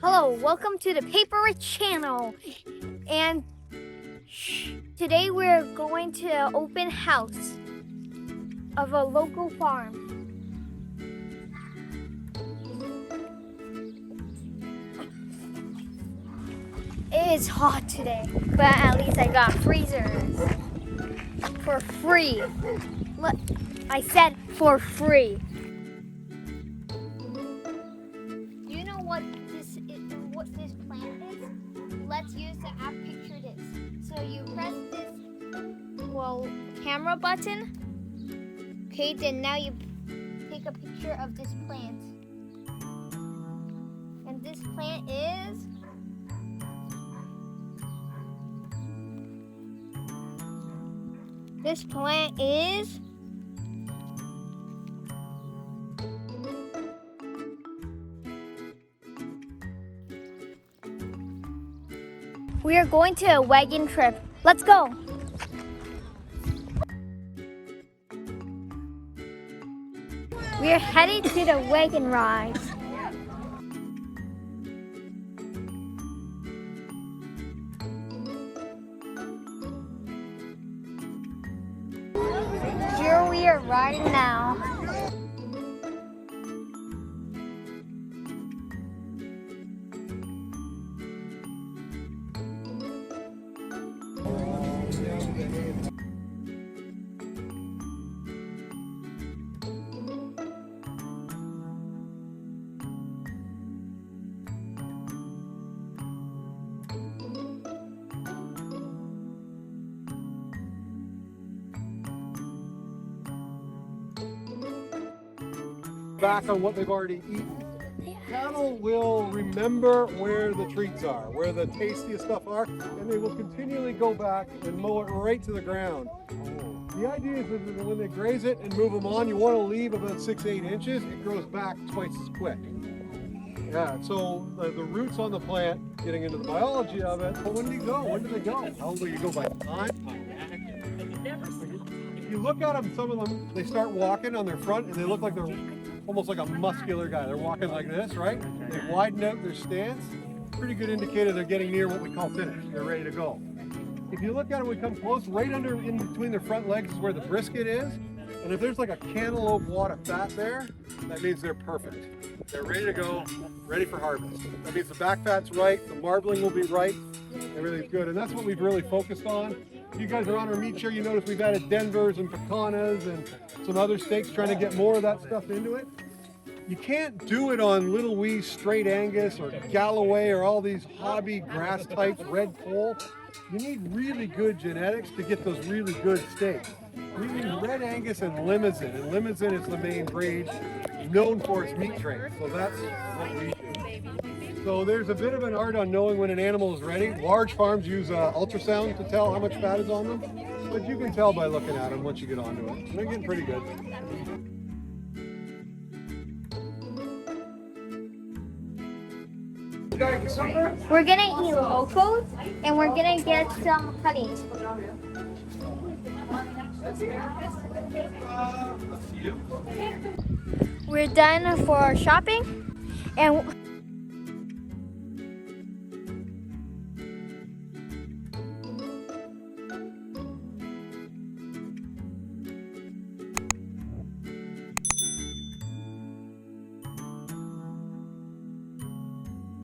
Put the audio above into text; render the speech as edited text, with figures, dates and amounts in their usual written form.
Hello, welcome to the Paper Rich channel. And today we're going to open house of a local farm. It is hot today, but at least I got freezers for free. Look, I said for free. You know what this plant is? Let's use the app Picture This. So you press this camera button. Okay, then now you take a picture of this plant. And this plant is we are going to a wagon trip. Let's go. We are headed to the wagon ride. Here we are riding now. Back on what they've already eaten. Cattle will remember where the treats are, where the tastiest stuff are, and they will continually go back and mow it right to the ground. The idea is that when they graze it and move them on, you want to leave about 6-8 inches. It grows back twice as quick. Yeah, so the roots on the plant, getting into the biology of it. Well, when do you go? When do they go? How will you go by time? If you look at them, some of them, they start walking on their front and they look like they're almost like a muscular guy. They're walking like this, right? They widen out their stance. Pretty good indicator they're getting near what we call finish. They're ready to go. If you look at them, we come close, right under in between their front legs is where the brisket is. And if there's like a cantaloupe wad of fat there, that means they're perfect. They're ready to go, ready for harvest. That means the back fat's right, the marbling will be right, everything's good. And that's what we've really focused on. If you guys are on our meat share, you notice we've added Denvers and Pecanas and some other steaks, trying to get more of that stuff into it. You can't do it on little wee straight Angus or Galloway or all these hobby grass types, red pole. You need really good genetics to get those really good steaks. We need red Angus and Limousin, and Limousin is the main breed known for its meat train. So that's what we do. So there's a bit of an art on knowing when an animal is ready. Large farms use ultrasound to tell how much fat is on them, but you can tell by looking at them once you get onto it. And they're getting pretty good. We're gonna eat locals and we're gonna get some honey. We're done for our shopping and